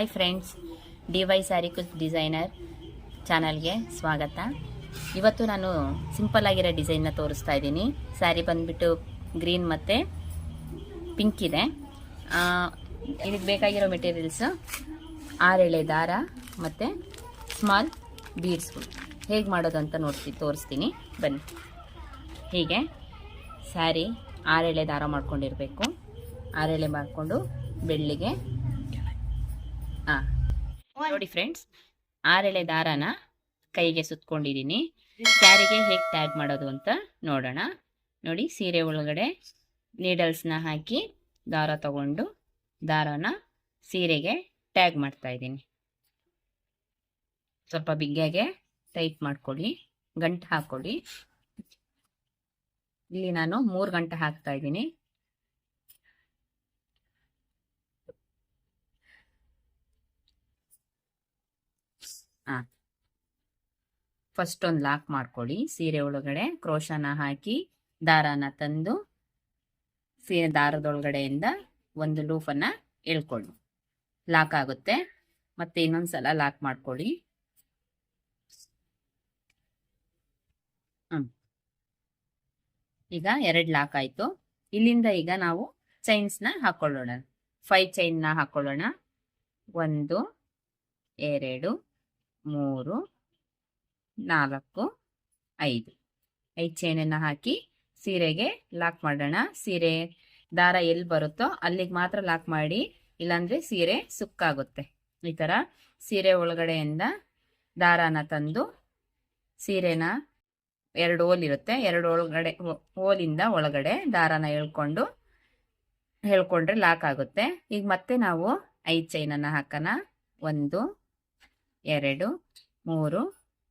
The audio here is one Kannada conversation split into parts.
ಹಾಯ್ ಫ್ರೆಂಡ್ಸ್, DY ಸ್ಯಾರಿ ಕುಚ್ ಡಿಸೈನರ್ ಚಾನಲ್ಗೆ ಸ್ವಾಗತ. ಇವತ್ತು ನಾನು ಸಿಂಪಲ್ ಆಗಿರೋ ಡಿಸೈನ್ನ ತೋರಿಸ್ತಾ ಇದ್ದೀನಿ. ಸ್ಯಾರಿ ಬಂದುಬಿಟ್ಟು ಗ್ರೀನ್ ಮತ್ತು ಪಿಂಕ್ ಇದೆ. ಇದಕ್ಕೆ ಬೇಕಾಗಿರೋ ಮೆಟೀರಿಯಲ್ಸು 6 ಎಳೆ ದಾರ ಮತ್ತು ಸ್ಮಾಲ್ ಬೀಡ್ಸ್ಗಳು. ಹೇಗೆ ಮಾಡೋದು ಅಂತ ತೋರಿಸ್ತೀನಿ ಬನ್ನಿ. ಹೀಗೆ ಸ್ಯಾರಿ 6 ಎಳೆ ದಾರ ಮಾಡ್ಕೊಂಡಿರಬೇಕು. 6 ಎಳೆ ಮಾಡಿಕೊಂಡು ಬೆಳ್ಳಿಗೆ ನೋಡಿ ಫ್ರೆಂಡ್ಸ್, 6 ಎಳೆ ದಾರನ ಕೈಗೆ ಸುತ್ಕೊಂಡಿದ್ದೀನಿ. ಸ್ಯಾರಿಗೆ ಹೇಗೆ ಟ್ಯಾಗ್ ಮಾಡೋದು ಅಂತ ನೋಡೋಣ. ನೋಡಿ, ಸೀರೆ ಒಳಗಡೆ ನೀಡಲ್ಸ್ನ ಹಾಕಿ ದಾರ ತಗೊಂಡು ದಾರನ ಸೀರೆಗೆ ಟ್ಯಾಗ್ ಮಾಡ್ತಾ ಇದ್ದೀನಿ. ಸ್ವಲ್ಪ ಬಿಗ್ಗೆಗೆ ಟೈಟ್ ಮಾಡ್ಕೊಳ್ಳಿ, ಗಂಟು ಹಾಕೊಳ್ಳಿ. ಇಲ್ಲಿ ನಾನು 3 ಗಂಟೆ ಹಾಕ್ತಾ ಇದ್ದೀನಿ. ಫಸ್ಟ್ ಒಂದು ಲಾಕ್ ಮಾಡ್ಕೊಳ್ಳಿ. ಸೀರೆ ಒಳಗಡೆ ಕ್ರೋಶನ ಹಾಕಿ ದಾರನ ತಂದು ಸೀರೆ ದಾರದೊಳಗಡೆಯಿಂದ ಒಂದು ಲೂಫನ್ನು ಎಳ್ಕೊಳ್ಳಿ. ಲಾಕ್ ಆಗುತ್ತೆ. ಮತ್ತೆ ಇನ್ನೊಂದ್ಸಲ ಲಾಕ್ ಮಾಡ್ಕೊಳ್ಳಿ. ಈಗ 2 ಲಾಕ್ ಆಯ್ತು. ಇಲ್ಲಿಂದ ಈಗ ನಾವು ಚೈನ್ಸ್ನ ಹಾಕೊಳ್ಳೋಣ. 5 ಚೈನ್ನ ಹಾಕೊಳ್ಳೋಣ. 1 2 3 4 5 ಚೈನನ್ನು ಹಾಕಿ ಸೀರೆಗೆ ಲಾಕ್ ಮಾಡೋಣ. ಸೀರೆ ದಾರ ಎಲ್ಲಿ ಬರುತ್ತೋ ಅಲ್ಲಿಗೆ ಮಾತ್ರ ಲಾಕ್ ಮಾಡಿ, ಇಲ್ಲಾಂದ್ರೆ ಸೀರೆ ಸುಕ್ಕಾಗುತ್ತೆ. ಈ ಥರ ಸೀರೆ ಒಳಗಡೆಯಿಂದ ದಾರಾನ ತಂದು ಸೀರೆನ 2 ಹೋಲ್ ಇರುತ್ತೆ, 2 ಹೋಲಿಂದ ಒಳಗಡೆ ದಾರಾನ ಹೇಳ್ಕೊಂಡ್ರೆ ಲಾಕ್ ಆಗುತ್ತೆ. ಈಗ ಮತ್ತೆ ನಾವು 5 ಚೈನನ್ನು ಹಾಕೋಣ. 1 2 3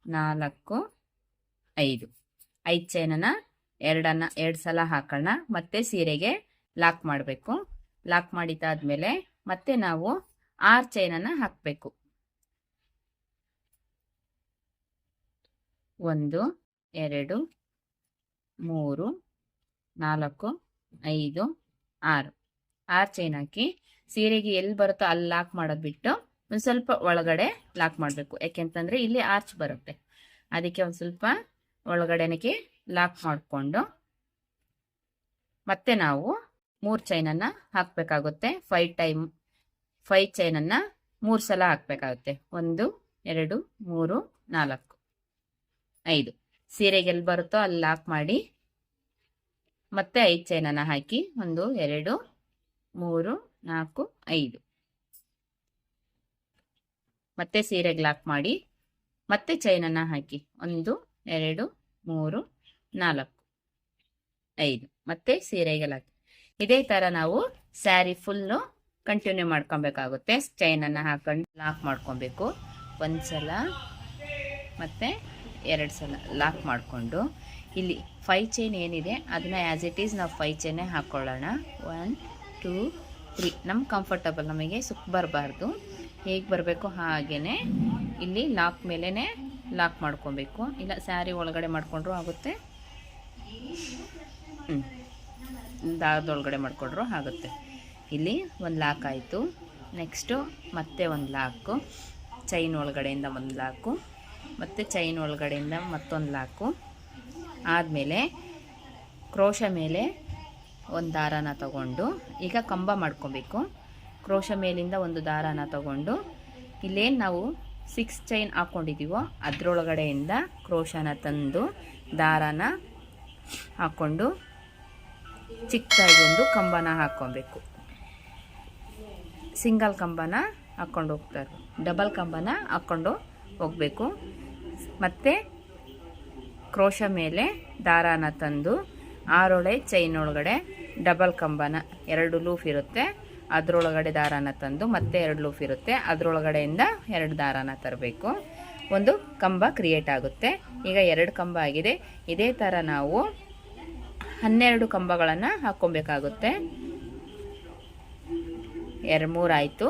4 5 ಚೈನನ್ನು 2 ಸಲ ಹಾಕೋಣ. ಮತ್ತೆ ಸೀರೆಗೆ ಲಾಕ್ ಮಾಡಬೇಕು. ಲಾಕ್ ಮಾಡಿದ್ದಾದ್ಮೇಲೆ ಮತ್ತೆ ನಾವು 6 ಚೈನನ್ನು ಹಾಕಬೇಕು. 1 2 3 4 5 6 ಚೈನ್ ಹಾಕಿ ಸೀರೆಗೆ ಎಲ್ಲಿ ಬರುತ್ತೋ ಅಲ್ಲಿ ಲಾಕ್ ಮಾಡೋದು ಬಿಟ್ಟು ಒಂದು ಸ್ವಲ್ಪ ಒಳಗಡೆ ಲಾಕ್ ಮಾಡಬೇಕು. ಯಾಕೆಂತಂದ್ರೆ ಇಲ್ಲಿ ಆರ್ಚ್ ಬರುತ್ತೆ, ಅದಕ್ಕೆ ಒಂದು ಸ್ವಲ್ಪ ಒಳಗಡೆನಕ್ಕೆ ಲಾಕ್ ಮಾಡಿಕೊಂಡು ಮತ್ತೆ ನಾವು 3 ಚೈನನ್ನು ಹಾಕಬೇಕಾಗುತ್ತೆ. 5 ಚೈನನ್ನು 3 ಸಲ ಹಾಕಬೇಕಾಗುತ್ತೆ. 1 2 3 4 5 ಸೀರೆಗೆ ಎಲ್ಲಿ ಬರುತ್ತೋ ಅಲ್ಲಿ ಲಾಕ್ ಮಾಡಿ ಮತ್ತೆ 5 ಚೈನನ್ನು ಹಾಕಿ 1 2 3 4 5 ಮತ್ತೆ ಸೀರೆಗೆ ಲಾಕ್ ಮಾಡಿ ಮತ್ತೆ ಚೈನನ್ನು ಹಾಕಿ 1 2 3 4 5 ಮತ್ತೆ ಸೀರೆಗೆ ಲಾಕ್. ಇದೇ ಥರ ನಾವು ಸ್ಯಾರಿ ಫುಲ್ಲು ಕಂಟಿನ್ಯೂ ಮಾಡ್ಕೊಬೇಕಾಗುತ್ತೆ. ಚೈನನ್ನು ಹಾಕೊಂಡು ಲಾಕ್ ಮಾಡ್ಕೊಬೇಕು. 1 ಸಲ ಮತ್ತೆ 2 ಸಲ ಲಾಕ್ ಮಾಡಿಕೊಂಡು ಇಲ್ಲಿ 5 ಚೈನ್ ಏನಿದೆ ಅದನ್ನ ಆ್ಯಸ್ ಇಟ್ ಈಸ್ ನಾವು 5 ಚೈನೇ ಹಾಕ್ಕೊಳ್ಳೋಣ. 1 2 3 ನಮ್ಗೆ ಕಂಫರ್ಟಬಲ್, ನಮಗೆ ಸುಕ್ ಬರಬಾರ್ದು. ಹೇಗೆ ಬರಬೇಕು ಹಾಗೇ ಇಲ್ಲಿ ಲಾಕ್ ಮೇಲೇ ಲಾಕ್ ಮಾಡ್ಕೊಬೇಕು. ಇಲ್ಲ ಸ್ಯಾರಿ ಒಳಗಡೆ ಮಾಡಿಕೊಂಡ್ರೂ ಆಗುತ್ತೆ, ದಾರದೊಳಗಡೆ ಮಾಡಿಕೊಂಡ್ರೂ ಆಗುತ್ತೆ. ಇಲ್ಲಿ ಒಂದು ಲಾಕ್ ಆಯಿತು. ನೆಕ್ಸ್ಟು ಮತ್ತೆ ಒಂದು ಲಾಕು, ಚೈನ್ ಒಳಗಡೆಯಿಂದ ಒಂದು ಲಾಕು, ಮತ್ತು ಚೈನ್ ಒಳಗಡೆಯಿಂದ ಮತ್ತೊಂದು ಲಾಕು. ಆದಮೇಲೆ ಕ್ರೋಶ ಮೇಲೆ ಒಂದು ದಾರಾನ ತಗೊಂಡು ಈಗ ಕಂಬ ಮಾಡ್ಕೊಬೇಕು. ಕ್ರೋಶ ಮೇಲಿಂದ ಒಂದು ದಾರಾನ ತಗೊಂಡು ಇಲ್ಲೇನು ನಾವು 6 ಚೈನ್ ಹಾಕ್ಕೊಂಡಿದ್ದೀವೋ ಅದರೊಳಗಡೆಯಿಂದ ಕ್ರೋಶನ ತಂದು ದಾರಾನ ಹಾಕ್ಕೊಂಡು ಚಿಕ್ಕದಾಗಿ ಒಂದು ಕಂಬನ ಹಾಕ್ಕೊಬೇಕು. ಸಿಂಗಲ್ ಕಂಬನ ಹಾಕ್ಕೊಂಡು ಹೋಗ್ತಾರೆ, ಡಬಲ್ ಕಂಬನ ಹಾಕ್ಕೊಂಡು ಹೋಗಬೇಕು. ಮತ್ತು ಕ್ರೋಶ ಮೇಲೆ ದಾರಾನ ತಂದು 6 ಚೈನ್ ಒಳಗಡೆ ಡಬಲ್ ಕಂಬನ 2 ಲೂಫ್ ಇರುತ್ತೆ ಅದರೊಳಗಡೆ ದಾರಾನ ತಂದು ಮತ್ತೆ 2 ಲೂಫ್ ಇರುತ್ತೆ ಅದರೊಳಗಡೆಯಿಂದ 2 ದಾರಾನ ತರಬೇಕು. ಒಂದು ಕಂಬ ಕ್ರಿಯೇಟ್ ಆಗುತ್ತೆ. ಈಗ 2 ಕಂಬ ಆಗಿದೆ. ಇದೇ ಥರ ನಾವು 12 ಕಂಬಗಳನ್ನು ಹಾಕ್ಕೊಬೇಕಾಗುತ್ತೆ. 3 ಆಯಿತು.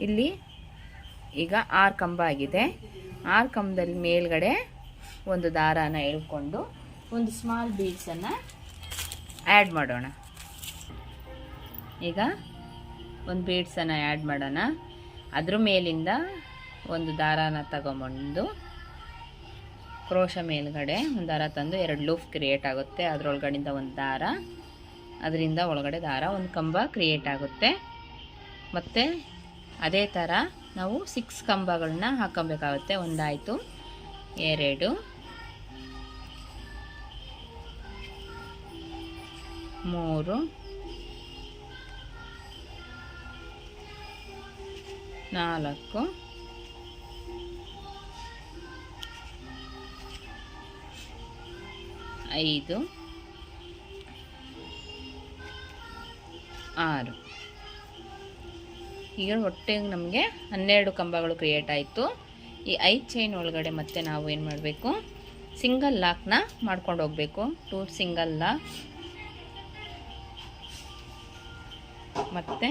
ಇಲ್ಲಿ ಈಗ 6 ಕಂಬ ಆಗಿದೆ. 6 ಕಂಬದಲ್ಲಿ ಮೇಲ್ಗಡೆ ಒಂದು ದಾರಾನ ಎಳ್ಕೊಂಡು ಒಂದು ಸ್ಮಾಲ್ ಬೀಡ್ಸನ್ನು ಆ್ಯಡ್ ಮಾಡೋಣ. ಈಗ ಒಂದು ಬೀಡ್ಸನ್ನು ಆ್ಯಡ್ ಮಾಡೋಣ. ಅದ್ರ ಮೇಲಿಂದ ಒಂದು ದಾರಾನ ತಗೊಂಬಂದು ಕ್ರೋಶ ಮೇಲ್ಗಡೆ ಒಂದು ದಾರ ತಂದು 2 ಲೂಫ್ ಕ್ರಿಯೇಟ್ ಆಗುತ್ತೆ. ಅದರೊಳಗಡೆಯಿಂದ ಒಂದು ದಾರ, ಅದರಿಂದ ಒಳಗಡೆ ದಾರ, ಒಂದು ಕಂಬ ಕ್ರಿಯೇಟ್ ಆಗುತ್ತೆ. ಮತ್ತು ಅದೇ ಥರ ನಾವು 6 ಕಂಬಗಳನ್ನ ಹಾಕೊಬೇಕಾಗುತ್ತೆ. ಒಂದಾಯಿತು, 2, 3, 4, 5, 6. ಈಗ ಒಟ್ಟಿಗೆ ನಮಗೆ 12 ಕಂಬಗಳು ಕ್ರಿಯೇಟ್ ಆಯಿತು. ಈ 5 ಚೈನ್ ಒಳಗಡೆ ಮತ್ತೆ ನಾವು ಏನು ಮಾಡಬೇಕು, ಸಿಂಗಲ್ ಲಾಕ್ನ ಮಾಡ್ಕೊಂಡು ಹೋಗಬೇಕು. 2 ಸಿಂಗಲ್ ಲಾಕ್, ಮತ್ತು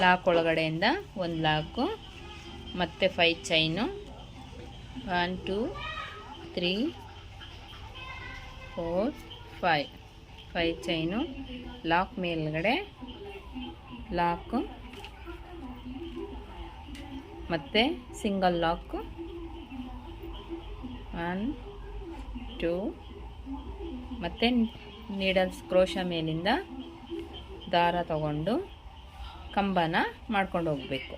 ಲಾಕ್ ಒಳಗಡೆಯಿಂದ ಒಂದು ಲಾಕು, ಮತ್ತು 5 ಚೈನು, 1 2 3 4 5 ಚೈನು, ಲಾಕ್ ಮೇಲ್ಗಡೆ ಲಾಕು, ಮತ್ತು ಸಿಂಗಲ್ ಲಾಕು, 1 2, ಮತ್ತು ನೀಡಲ್ಸ್ ಕ್ರೋಶ ಮೇಲಿಂದ ದಾರ ತಗೊಂಡು ಕಂಬನ ಮಾಡ್ಕೊಂಡು ಹೋಗಬೇಕು.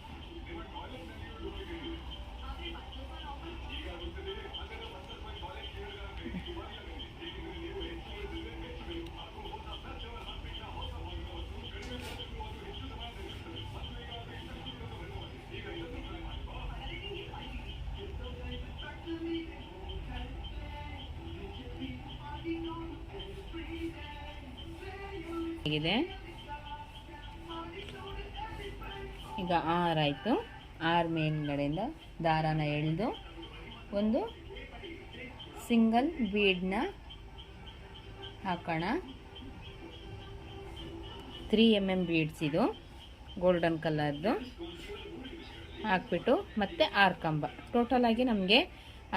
ಹೇಗಿದೆ ಈಗ 6 ಆಯಿತು. 6 ಮೇಲ್ಗಡೆಯಿಂದ ದಾರಾನ ಎಳೆದು ಒಂದು ಸಿಂಗಲ್ ಬೀಡನ್ನ ಹಾಕೋಣ. 3 mm ಬೀಡ್ಸ್ ಇದು ಗೋಲ್ಡನ್ ಕಲರ್ದು ಹಾಕ್ಬಿಟ್ಟು ಮತ್ತೆ 6 ಕಂಬ. ಟೋಟಲ್ ಆಗಿ ನಮಗೆ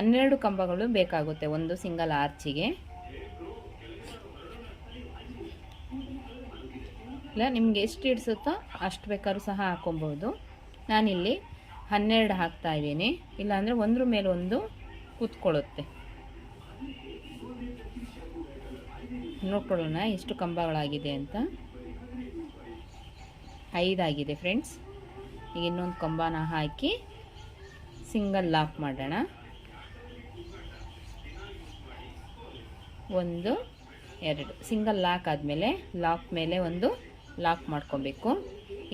12 ಕಂಬಗಳು ಬೇಕಾಗುತ್ತೆ ಒಂದು ಸಿಂಗಲ್ ಆರ್ಚಿಗೆ. ಇಲ್ಲ ನಿಮಗೆ ಎಷ್ಟು ಇಡಿಸುತ್ತೋ ಅಷ್ಟು ಬೇಕಾದ್ರೂ ಸಹ ಹಾಕೊಬೋದು. ನಾನಿಲ್ಲಿ 12 ಹಾಕ್ತಾ ಇದ್ದೀನಿ, ಇಲ್ಲಾಂದರೆ ಒಂದ್ರ ಮೇಲೆ ಒಂದು ಕೂತ್ಕೊಳ್ಳುತ್ತೆ. ನೋಡ್ಕೊಳ್ಳೋಣ ಎಷ್ಟು ಕಂಬಗಳಾಗಿದೆ ಅಂತ. 5 ಆಗಿದೆ ಫ್ರೆಂಡ್ಸ್. ಈಗ ಇನ್ನೊಂದು ಕಂಬನ ಹಾಕಿ ಸಿಂಗಲ್ ಲಾಕ್ ಮಾಡೋಣ. 1 2 ಸಿಂಗಲ್ ಲಾಕ್ ಆದಮೇಲೆ ಲಾಕ್ ಮೇಲೆ ಒಂದು ಲಾಕ್ ಮಾಡ್ಕೊಬೇಕು.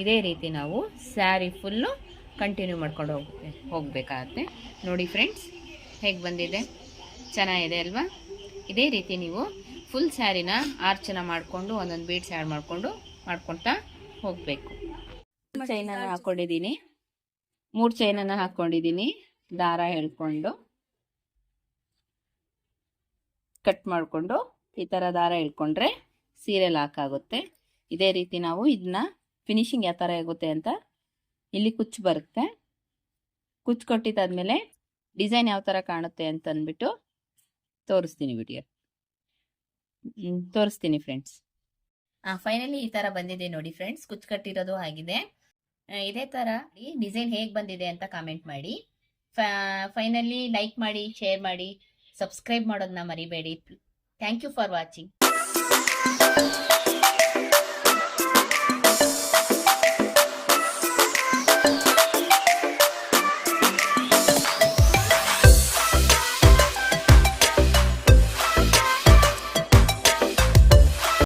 ಇದೇ ರೀತಿ ನಾವು ಸ್ಯಾರಿ ಫುಲ್ಲು ಕಂಟಿನ್ಯೂ ಮಾಡ್ಕೊಂಡು ಹೋಗಬೇಕಾಗತ್ತೆ. ನೋಡಿ ಫ್ರೆಂಡ್ಸ್ ಹೇಗೆ ಬಂದಿದೆ, ಚೆನ್ನಾಗಿದೆ ಅಲ್ವಾ? ಇದೇ ರೀತಿ ನೀವು ಫುಲ್ ಸ್ಯಾರಿನ ಆರ್ಚನ ಮಾಡಿಕೊಂಡು ಒಂದೊಂದು ಬೀಡ್ಸ್ ಆ್ಯಡ್ ಮಾಡ್ಕೊತಾ ಹೋಗಬೇಕು. ಚೈನನ್ನು ಹಾಕ್ಕೊಂಡಿದ್ದೀನಿ, 3 ಚೈನನ್ನು ಹಾಕ್ಕೊಂಡಿದ್ದೀನಿ. ದಾರ ಎಳ್ಕೊಂಡು ಕಟ್ ಮಾಡಿಕೊಂಡು ಈ ಥರ ದಾರ ಎಳ್ಕೊಂಡ್ರೆ ಸೀರೆ ಲಾಕ್ ಆಗುತ್ತೆ. ಇದೇ ರೀತಿ ನಾವು ಇದನ್ನ ಫಿನಿಶಿಂಗ್ ಯಾವ ಥರ ಆಗುತ್ತೆ ಅಂತ ಇಲ್ಲಿ ಕುಚ್ಚು ಬರುತ್ತೆ. ಕುಚ್ಚು ಕೊಟ್ಟಿದ್ದಾದ್ಮೇಲೆ ಡಿಸೈನ್ ಯಾವ ಥರ ಕಾಣುತ್ತೆ ಅಂತ ಅಂದ್ಬಿಟ್ಟು ತೋರಿಸ್ತೀನಿ ಫ್ರೆಂಡ್ಸ್. ಫೈನಲಿ ಈ ಥರ ಬಂದಿದೆ ನೋಡಿ ಫ್ರೆಂಡ್ಸ್. ಕುಚ್ಚು ಕಟ್ಟಿರೋದು ಆಗಿದೆ. ಇದೇ ಥರ ಈ ಡಿಸೈನ್ ಹೇಗೆ ಬಂದಿದೆ ಅಂತ ಕಾಮೆಂಟ್ ಮಾಡಿ. ಫೈನಲಿ ಲೈಕ್ ಮಾಡಿ, ಶೇರ್ ಮಾಡಿ, ಸಬ್ಸ್ಕ್ರೈಬ್ ಮಾಡೋದನ್ನ ಮರಿಬೇಡಿ. Thank you for watching.